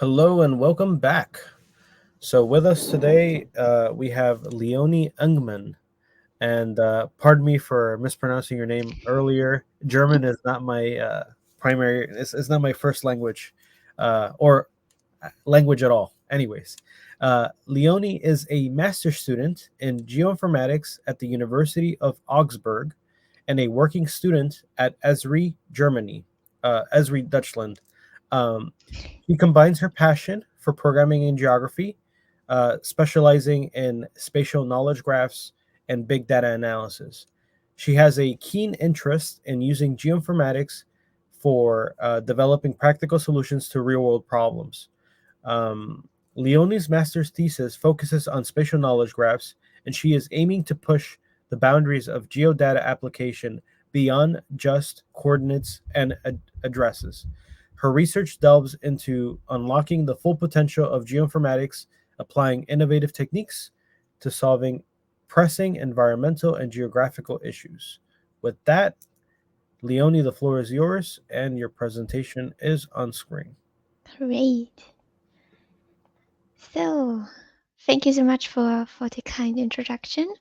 Hello and welcome back. So, with us today, we have Leonie Engman. And pardon me for mispronouncing your name earlier. German is not my primary, it's not my first language or language at all. Anyways, Leonie is a master's student in geoinformatics at the University of Augsburg and a working student at Esri, Germany, Esri, Dutchland. Um, she combines her passion for programming and geography, specializing in spatial knowledge graphs and big data analysis. She has a keen interest in using geoinformatics for developing practical solutions to real world problems. Leonie's master's thesis focuses on spatial knowledge graphs, and she is aiming to push the boundaries of geodata application beyond just coordinates and addresses. Her research delves into unlocking the full potential of geoinformatics, applying innovative techniques to solving pressing environmental and geographical issues. With that, Leonie, the floor is yours, and your presentation is on screen. Great. So, thank you so much for the kind introduction.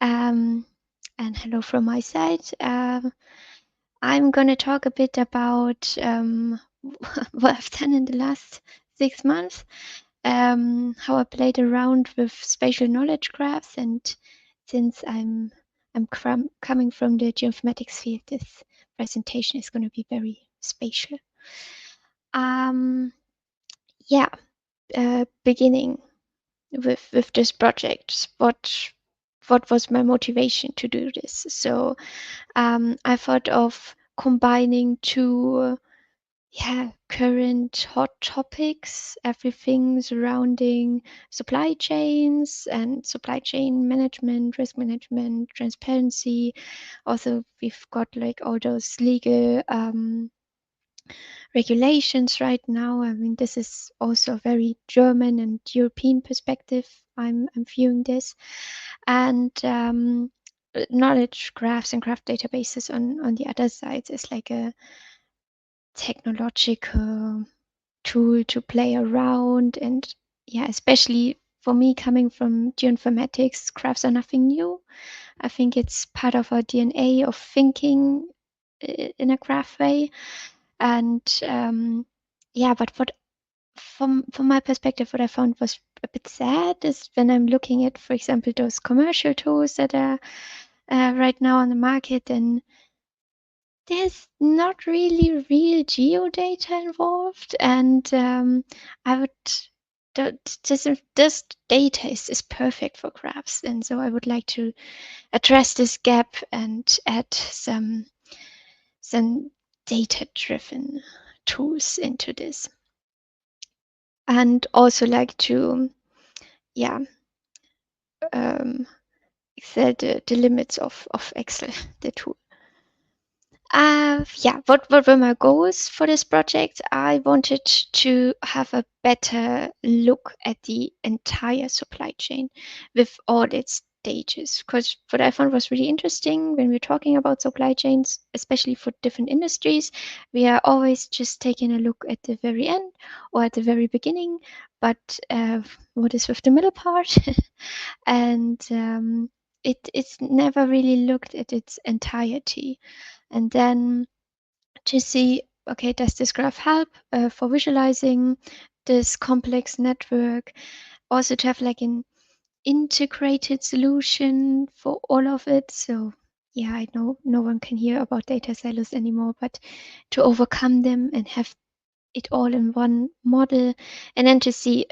Um, and hello from my side. I'm going to talk a bit about what I've done in the last 6 months, how I played around with spatial knowledge graphs, and since I'm coming from the geoinformatics field, this presentation is going to be very spatial. Um, yeah, beginning with this project, what was my motivation to do this? So I thought of combining two current hot topics, everything surrounding supply chains and supply chain management, risk management, transparency. Also, we've got like all those legal regulations right now. I mean, this is also a very German and European perspective. I'm viewing this, and knowledge graphs and graph databases on the other side is like a technological tool to play around. And yeah, especially for me coming from geoinformatics, graphs are nothing new. I think it's part of our DNA of thinking in a graph way. And yeah, but what from my perspective, what I found was a bit sad is when I'm looking at, for example, those commercial tools that are right now on the market, and there's not really real geodata involved. And I would this data is perfect for graphs, and so I would like to address this gap and add some data-driven tools into this, and also like to yeah um, excel the limits of Excel, the tool. Yeah, what were my goals for this project? I wanted to have a better look at the entire supply chain with all its stages. Because what I found was really interesting when we're talking about supply chains, especially for different industries, we are always just taking a look at the very end or at the very beginning. But what is with the middle part? And it's never really looked at its entirety. And then to see, okay, does this graph help for visualizing this complex network? Also to have like an integrated solution for all of it. So yeah, I know no one can hear about data silos anymore, but to overcome them and have it all in one model, and then to see,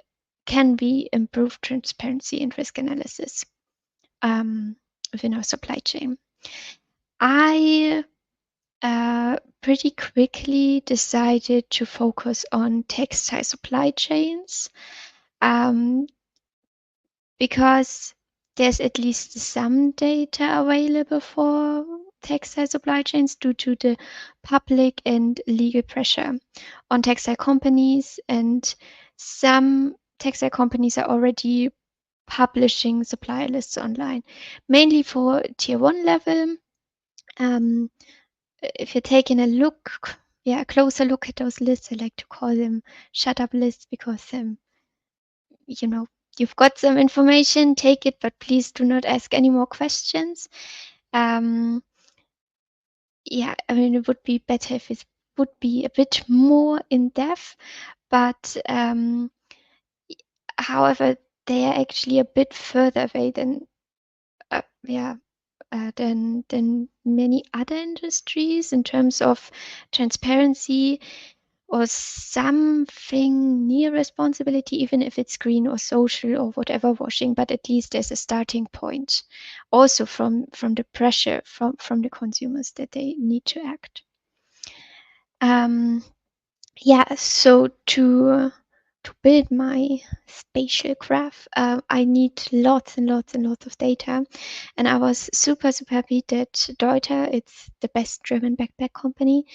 can we improve transparency and risk analysis within our supply chain? I pretty quickly decided to focus on textile supply chains, um, because there's at least some data available for textile supply chains due to the public and legal pressure on textile companies. And some textile companies are already publishing supplier lists online, mainly for tier 1 level. Um, if you're taking a look a closer look at those lists. I like to call them shut up lists because you know, you've got some information, take it, but please do not ask any more questions. Um, yeah, I mean, it would be better if it would be a bit more in depth, but however, they are actually a bit further away than than many other industries in terms of transparency or something near responsibility, even if it's green or social or whatever washing, but at least there's a starting point also from the pressure from the consumers that they need to act. So to build my spatial graph, I need lots and lots and lots of data. And I was super, super happy that Deuter, it's the best German backpack company,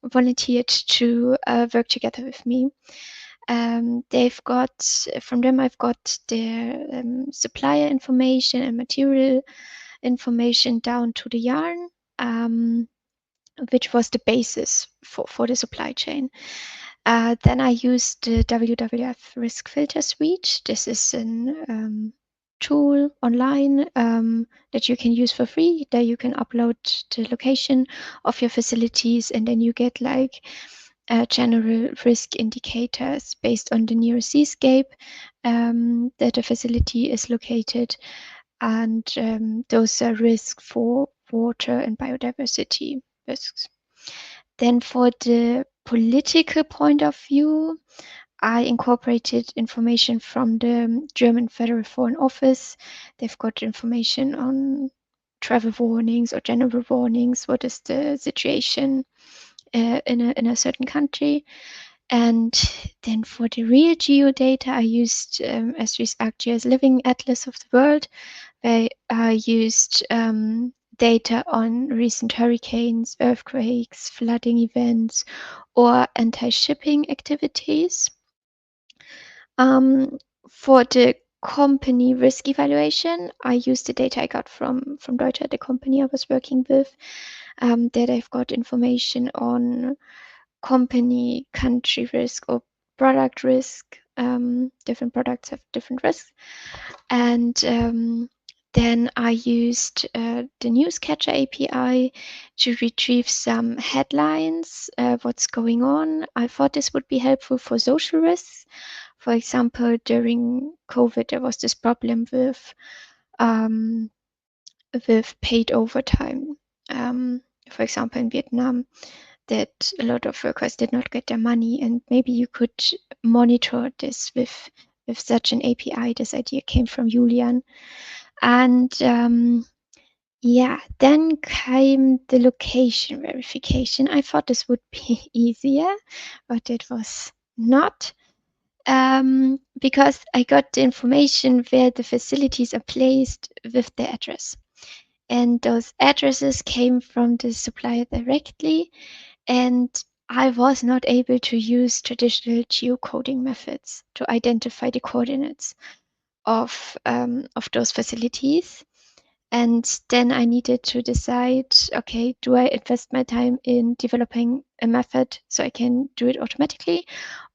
volunteered to work together with me. They've got, from them, I've got their supplier information and material information down to the yarn. Which was the basis for the supply chain. Then I used the WWF Risk Filter Suite. This is an tool online that you can use for free. There you can upload the location of your facilities, and then you get like general risk indicators based on the nearest seascape that a facility is located, and those are risks for water and biodiversity risks. Then for the political point of view, I incorporated information from the German Federal Foreign Office. They've got information on travel warnings or general warnings. What is the situation in a certain country? And then for the real geodata, I used S3's ArcGIS Living Atlas of the World. I used data on recent hurricanes, earthquakes, flooding events, or anti-shipping activities. For the company risk evaluation, I used the data I got from Deutsche, the company I was working with. There I've got information on company, country risk, or product risk. Different products have different risks. And then I used the Newscatcher API to retrieve some headlines, what's going on. I thought this would be helpful for social risks. For example, during COVID, there was this problem um, with paid overtime. For example, in Vietnam, that a lot of workers did not get their money, and maybe you could monitor this with such an API. This idea came from Julian. And then came the location verification. I thought this would be easier, but it was not. Because I got the information where the facilities are placed with the address. And those addresses came from the supplier directly, and I was not able to use traditional geocoding methods to identify the coordinates of those facilities. And then I needed to decide, okay, do I invest my time in developing a method so I can do it automatically,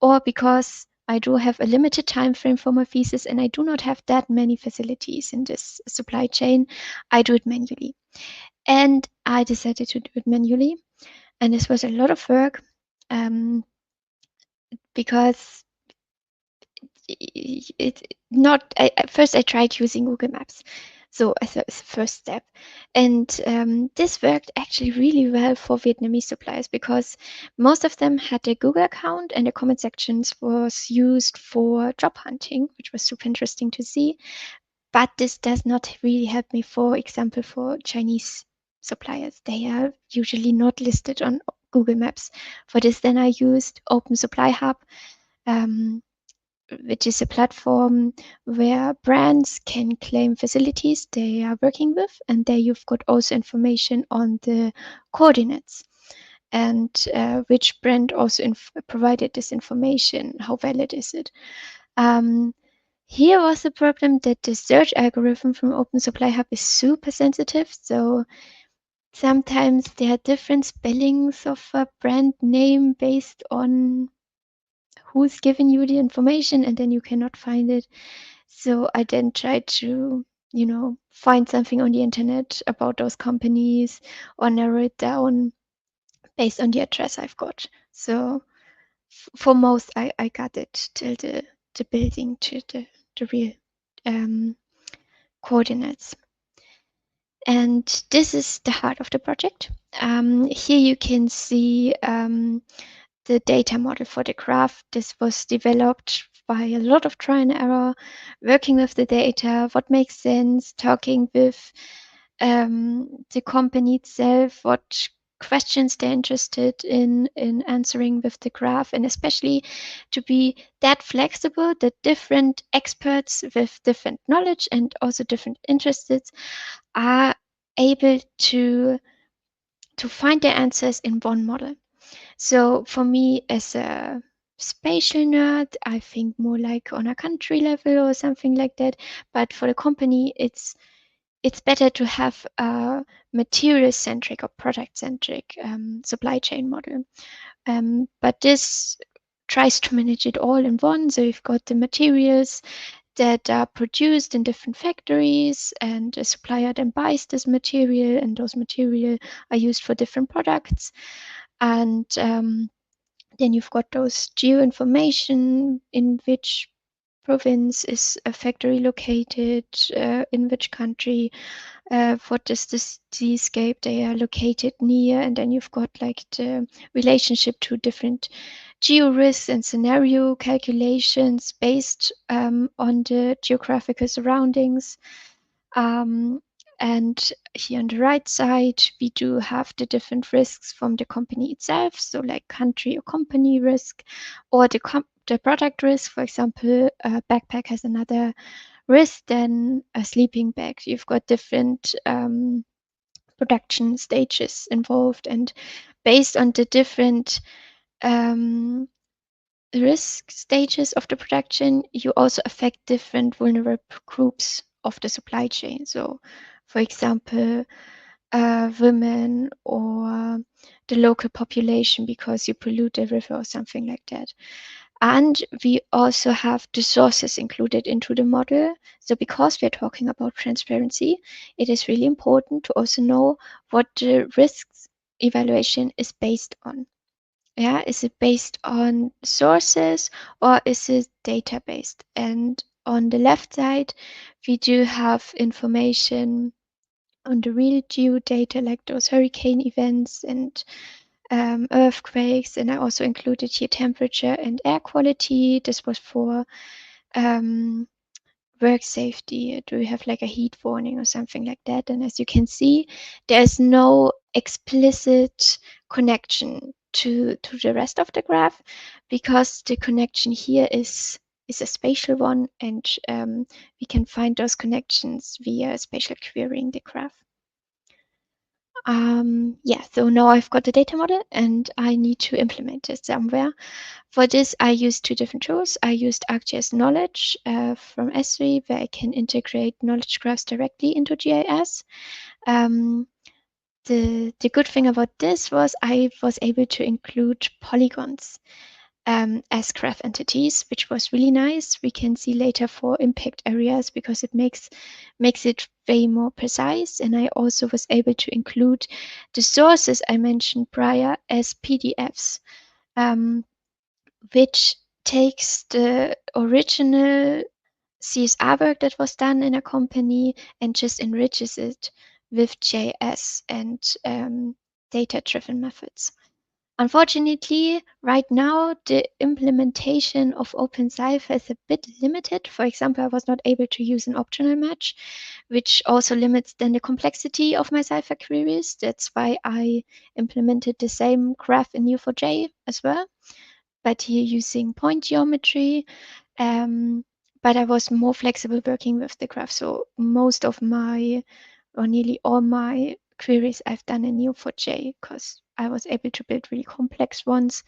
or because I do have a limited time frame for my thesis and I do not have that many facilities in this supply chain, I do it manually. And I decided to do it manually. And this was a lot of work because first I tried using Google Maps. So as a first step. And this worked actually really well for Vietnamese suppliers because most of them had their Google account and the comment sections was used for job hunting, which was super interesting to see. But this does not really help me, for example, for Chinese suppliers. They are usually not listed on Google Maps. For this, then I used Open Supply Hub, which is a platform where brands can claim facilities they are working with, and there you've got also information on the coordinates and which brand also provided this information, how valid is it. Here was the problem that the search algorithm from Open Supply Hub is super sensitive, so sometimes there are different spellings of a brand name based on who's given you the information, and then you cannot find it. So I then try to, find something on the internet about those companies or narrow it down based on the address I've got. So for most, I got it till the building to the real um, coordinates. And this is the heart of the project. Here you can see the data model for the graph. This was developed by a lot of trial and error, working with the data, what makes sense, talking with the company itself, what questions they're interested in answering with the graph, and especially to be that flexible that different experts with different knowledge and also different interests are able to find their answers in one model. So for me as a spatial nerd, I think more like on a country level or something like that. But for the company, it's better to have a material centric or product centric supply chain model. But this tries to manage it all in one. So you've got the materials that are produced in different factories, and a supplier then buys this material, and those material are used for different products. And then you've got those geo information, in which province is a factory located, in which country, what is the seascape they are located near, and then you've got like the relationship to different geo risks and scenario calculations based on the geographical surroundings. Um, and here on the right side, we do have the different risks from the company itself. So like country or company risk, or the product risk. For example, a backpack has another risk than a sleeping bag. You've got different production stages involved, and based on the different um, risk stages of the production, you also affect different vulnerable groups of the supply chain. So, for example, women or the local population because you pollute a river or something like that. And we also have the sources included into the model. So because we're talking about transparency, it is really important to also know what the risks evaluation is based on. Yeah, is it based on sources or is it data based? And on the left side, we do have information on the real geodata, like those hurricane events and earthquakes. And I also included here temperature and air quality. This was for um, work safety. Do we have like a heat warning or something like that? And as you can see, there's no explicit connection to the rest of the graph, because the connection here is a spatial one, and we can find those connections via spatial querying the graph. Yeah, so now I've got the data model and I need to implement it somewhere. For this, I used two different tools. I used ArcGIS Knowledge from Esri, where I can integrate knowledge graphs directly into GIS. Um, the good thing about this was I was able to include polygons as graph entities, which was really nice. We can see later for impact areas because it makes it way more precise. And I also was able to include the sources I mentioned prior as PDFs, um, which takes the original CSR work that was done in a company and just enriches it with JS and data-driven methods. Unfortunately, right now, the implementation of OpenCipher is a bit limited. For example, I was not able to use an optional match, which also limits then the complexity of my Cypher queries. That's why I implemented the same graph in Neo4j as well, but here using point geometry. Um, but I was more flexible working with the graph. So most of my, or nearly all my queries I've done in Neo4j, because I was able to build really complex ones,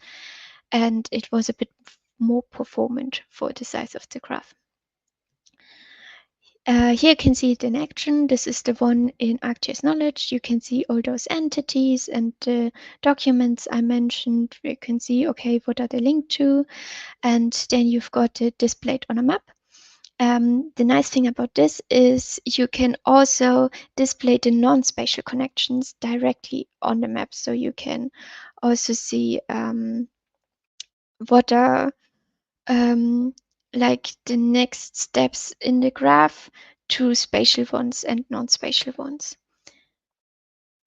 and it was a bit more performant for the size of the graph. Here you can see it in action. This is the one in ArcGIS Knowledge. You can see all those entities and the documents I mentioned. You can see, okay, what are they linked to? And then you've got it displayed on a map. The nice thing about this is you can also display the non-spatial connections directly on the map. So you can also see what are like the next steps in the graph to spatial ones and non-spatial ones.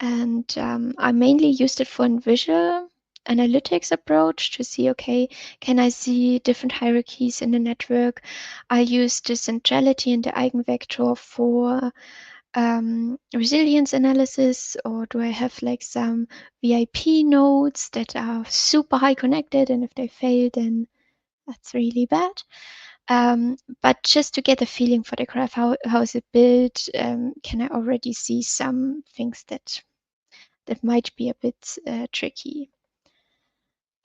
And I mainly used it for a visual analytics approach to see, okay, can I see different hierarchies in the network? I used the centrality and the eigenvector for resilience analysis, or do I have like some VIP nodes that are super high connected, and if they fail, then that's really bad. But just to get a feeling for the graph, how is it built? Can I already see some things that might be a bit tricky?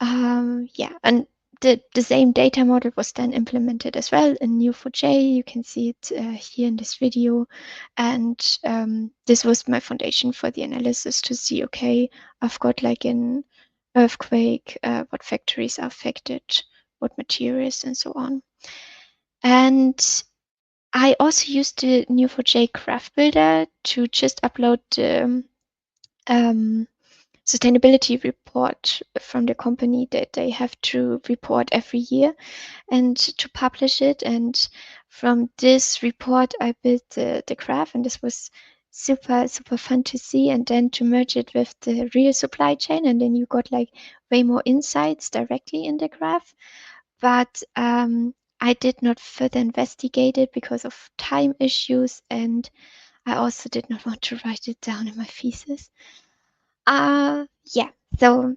Yeah, and the same data model was then implemented as well in Neo4j. You can see it here in this video, and this was my foundation for the analysis to see, okay, I've got like an earthquake, what factories are affected, what materials, and so on. And I also used the Neo4j Graph Builder to just upload the sustainability report from the company that they have to report every year and to publish it. And from this report, I built the graph, and this was super, super fun to see. And then to merge it with the real supply chain, and then you got like way more insights directly in the graph. But I did not further investigate it because of time issues, and I also did not want to write it down in my thesis. Yeah, so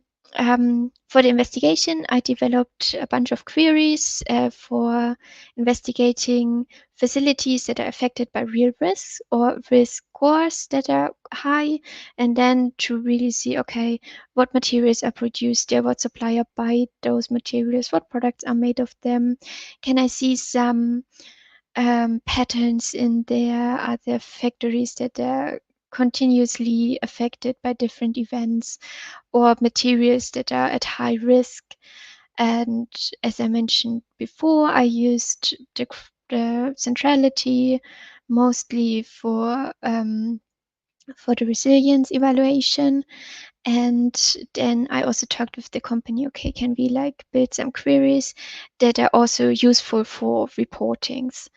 for the investigation, I developed a bunch of queries for investigating facilities that are affected by real risks or risk scores that are high, and then to really see, okay, what materials are produced there, what supplier buy those materials, what products are made of them. Can I see some patterns in there? Are there factories that are continuously affected by different events or materials that are at high risk? And as I mentioned before, I used the centrality mostly for the resilience evaluation. And then I also talked with the company, okay, can we like build some queries that are also useful for reportings,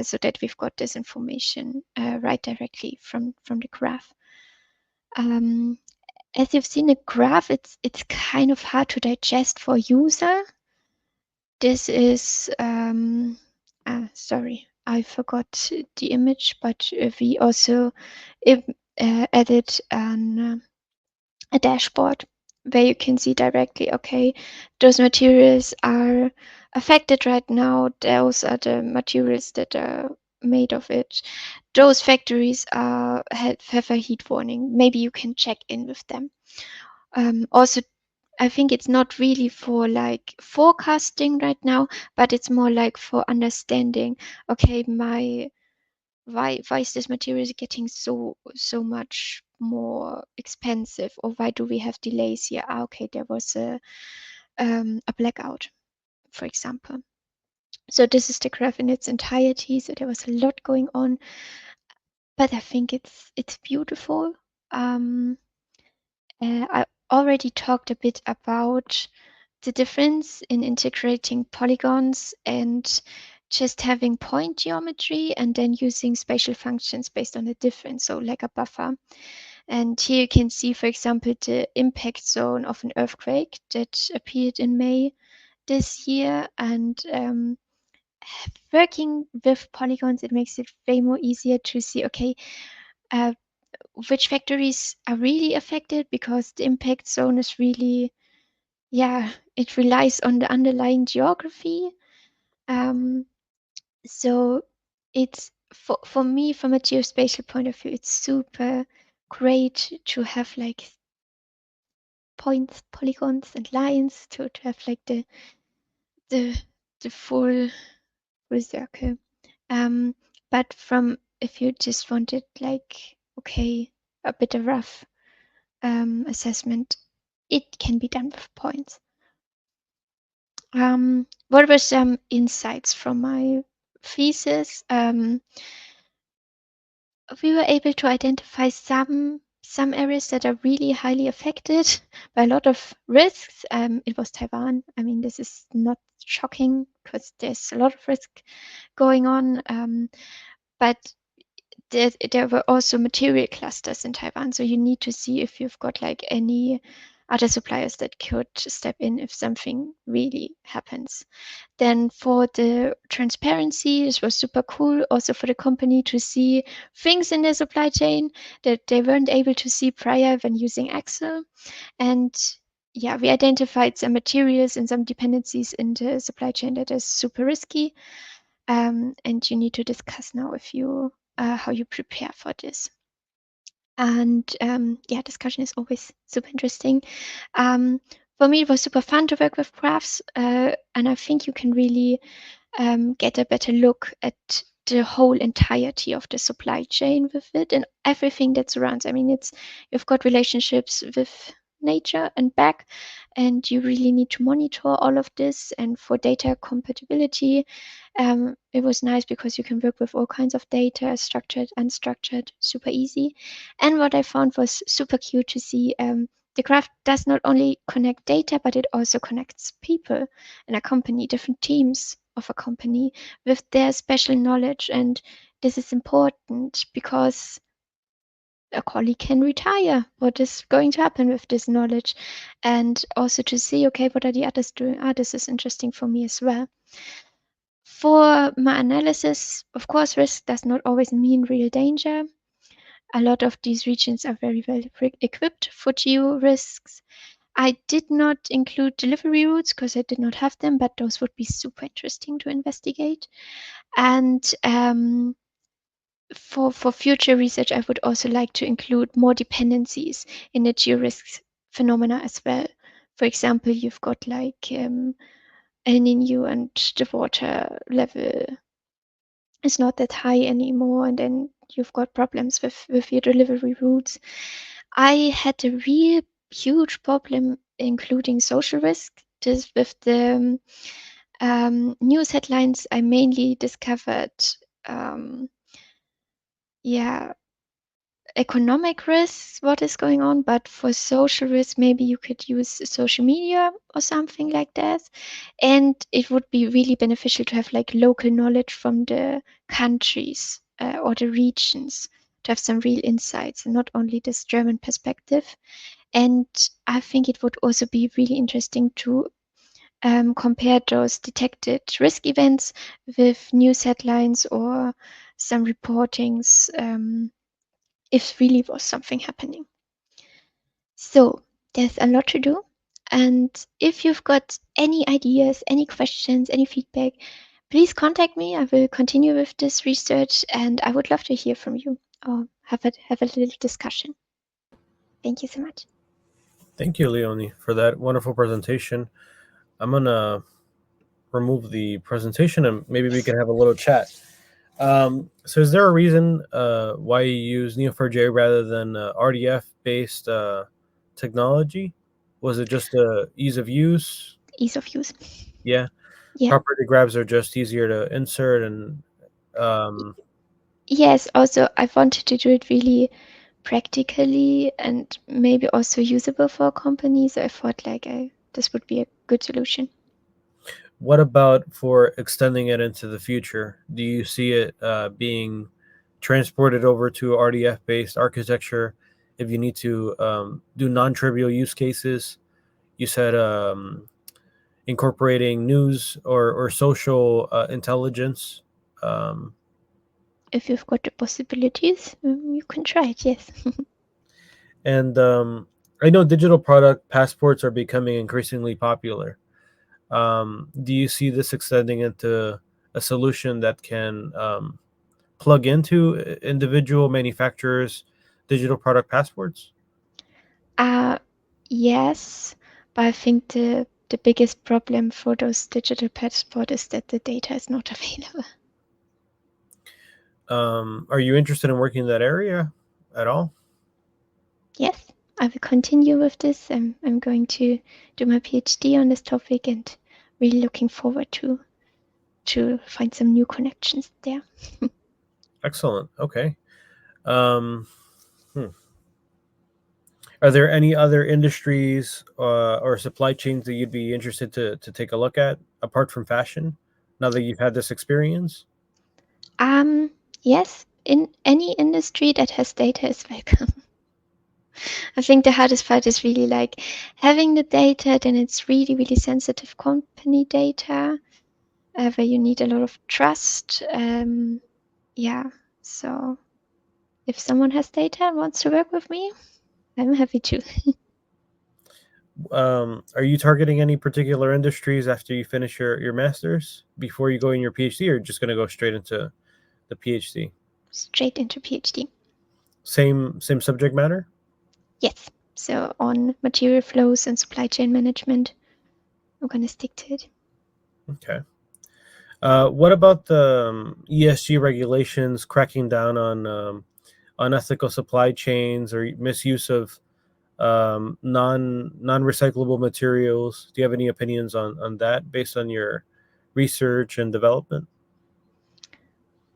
so that we've got this information right directly from the graph. Um, as you've seen, a graph, it's kind of hard to digest for user. This is sorry, I forgot the image, but we also added a dashboard where you can see directly, okay, those materials are affected right now. Those are the materials that are made of it. Those factories have a heat warning. Maybe you can check in with them. Also, I think it's not really for like forecasting right now, but it's more like for understanding, okay, why is this material getting so much more expensive, or why do we have delays here? Okay, there was a blackout, for example. So this is the graph in its entirety. So there was a lot going on, but I think it's beautiful. I already talked a bit about the difference in integrating polygons and just having point geometry and then using spatial functions based on the difference, so like a buffer. And here you can see, for example, the impact zone of an earthquake that appeared in May this year. And working with polygons, it makes it way more easier to see, okay, uh, which factories are really affected, because the impact zone is really, yeah, it relies on the underlying geography. Um, so it's for me, from a geospatial point of view, it's super great to have like points, polygons, and lines to have like the the full circle. Um, But from if you just wanted like, okay, a bit of rough assessment, it can be done with points. What were some insights from my thesis? We were able to identify some areas that are really highly affected by a lot of risks. It was Taiwan. I mean, this is not shocking because there's a lot of risk going on. But there were also material clusters in Taiwan, so you need to see if you've got like any other suppliers that could step in if something really happens. Then for the transparency, this was super cool also for the company to see things in their supply chain that they weren't able to see prior when using Excel. And yeah, we identified some materials and some dependencies in the supply chain that is super risky. And you need to discuss now if you how you prepare for this. And yeah, discussion is always super interesting. Um, for me, it was super fun to work with graphs, and I think you can really get a better look at the whole entirety of the supply chain with it and everything that surrounds. I mean, it's you've got relationships with nature and back, and you really need to monitor all of this. And for data compatibility, it was nice because you can work with all kinds of data, structured, unstructured, super easy. And what I found was super cute to see. The graph does not only connect data, but it also connects people in a company, different teams of a company with their special knowledge. And this is important because a colleague can retire. What is going to happen with this knowledge? And also to see, okay, what are the others doing? Ah, this is interesting for me as well. For my analysis, of course, risk does not always mean real danger. A lot of these regions are very well equipped for geo risks. I did not include delivery routes because I did not have them, but those would be super interesting to investigate. And for future research, I would also like to include more dependencies in the georisk phenomena as well. For example, you've got like El Nino and the water level is not that high anymore, and then you've got problems with your delivery routes. I had a real huge problem including social risk. This with the news headlines, I mainly discovered, um, yeah, economic risks, what is going on, but for social risks, maybe you could use social media or something like that. And it would be really beneficial to have like local knowledge from the countries or the regions to have some real insights and not only this German perspective. And I think it would also be really interesting to compare those detected risk events with news headlines or some reportings. If really was something happening. So there's a lot to do. And if you've got any ideas, any questions, any feedback, please contact me. I will continue with this research and I would love to hear from you or have a little discussion. Thank you so much. Thank you, Leonie, for that wonderful presentation. I'm gonna remove the presentation and maybe we can have a little chat. So, is there a reason why you use Neo4j rather than RDF based technology? Was it just ease of use? Ease of use. Yeah, Yeah. property grabs are just easier to insert and um, Yes, also I wanted to do it really practically and maybe also usable for a company. So I thought like this would be a good solution. what about for extending it into the future? Do you see it being transported over to RDF based architecture if you need to do non trivial use cases? You said incorporating news or social intelligence. Um, If you've got the possibilities, you can try it, yes. and I know digital product passports are becoming increasingly popular. Do you see this extending into a solution that can plug into individual manufacturers' digital product passports? Uh, yes, but I think the biggest problem for those digital passport is that the data is not available. Are you interested in working in that area at all? Yes, I will continue with this. I'm going to do my PhD on this topic and really looking forward to find some new connections there. Excellent. Okay. Um, hmm. Are there any other industries or supply chains that you'd be interested to take a look at apart from fashion? Now that you've had this experience, Um, yes, in any industry that has data is welcome. I think the hardest part is really like having the data, then it's really, really sensitive company data, where you need a lot of trust. Yeah, so if someone has data and wants to work with me, I'm happy to. are you targeting any particular industries after you finish your master's before you go in your PhD, or just going to go straight into the PhD? Straight into PhD. Same subject matter. Yes, so on material flows and supply chain management, I'm gonna stick to it. Okay. What about the ESG regulations cracking down on unethical supply chains or misuse of non recyclable materials? Do you have any opinions on that based on your research and development?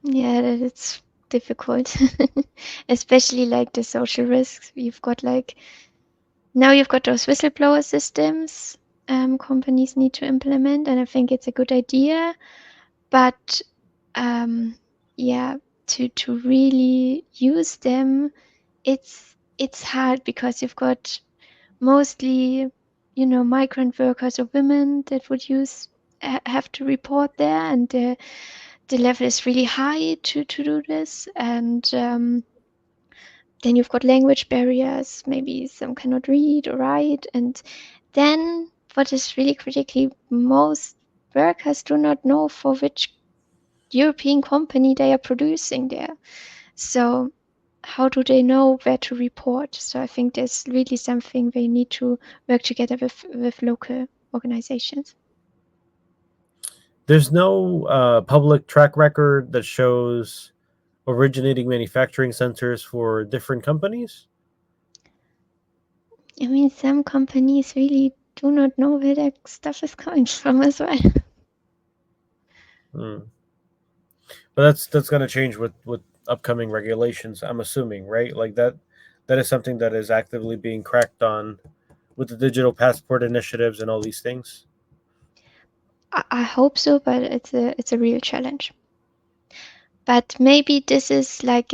Yeah, that it's difficult, especially like the social risks. You've got those whistleblower systems companies need to implement, and I think it's a good idea. But um, yeah, to really use them, it's hard because you've got mostly, migrant workers or women that would have to report there, and the level is really high to do this, and then you've got language barriers. Maybe some cannot read or write, and then what is really critically, most workers do not know for which European company they are producing there. So how do they know where to report? So I think there's really something they need to work together with local organizations. There's no public track record that shows originating manufacturing centers for different companies. I mean, some companies really do not know where their stuff is coming from as well. Hmm. But that's going to change with upcoming regulations. I'm assuming, right? Like that is something that is actively being cracked on with the digital passport initiatives and all these things. I hope so, but it's a real challenge. But maybe this is like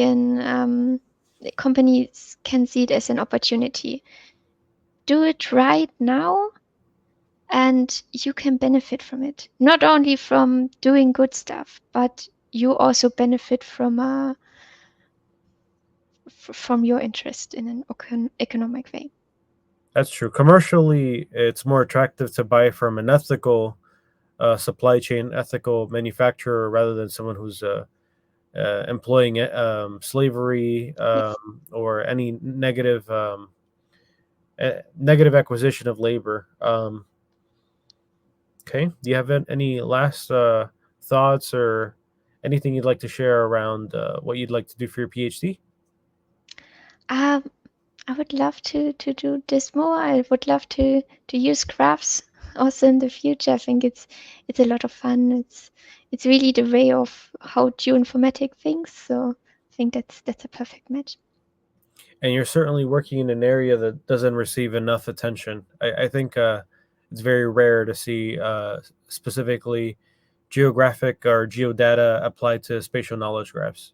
companies can see it as an opportunity. Do it right now, and you can benefit from it. Not only from doing good stuff, but you also benefit from your interest in an economic way. That's true. Commercially, it's more attractive to buy from an ethical supply chain, ethical manufacturer rather than someone who's employing slavery Yes. or any negative acquisition of labor. Okay. Do you have any last thoughts or anything you'd like to share around what you'd like to do for your PhD? Um, I would love to do this more. I would love to use graphs also in the future. I think it's a lot of fun. It's really the way of how geoinformatic thinks. So I think that's a perfect match. And you're certainly working in an area that doesn't receive enough attention. I think it's very rare to see specifically geographic or geodata applied to spatial knowledge graphs.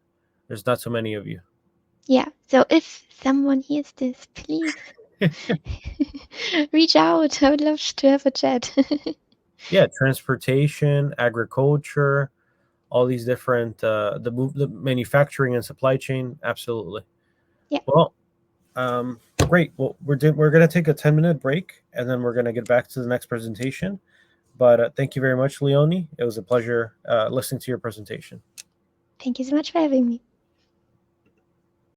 There's not so many of you. Yeah. So if someone hears this, please reach out. I would love to have a chat. Yeah, transportation, agriculture, all these different the manufacturing and supply chain. Absolutely. Yeah. Well, great. Well, we're gonna take a 10-minute break and then we're gonna get back to the next presentation. But thank you very much, Leonie. It was a pleasure listening to your presentation. Thank you so much for having me.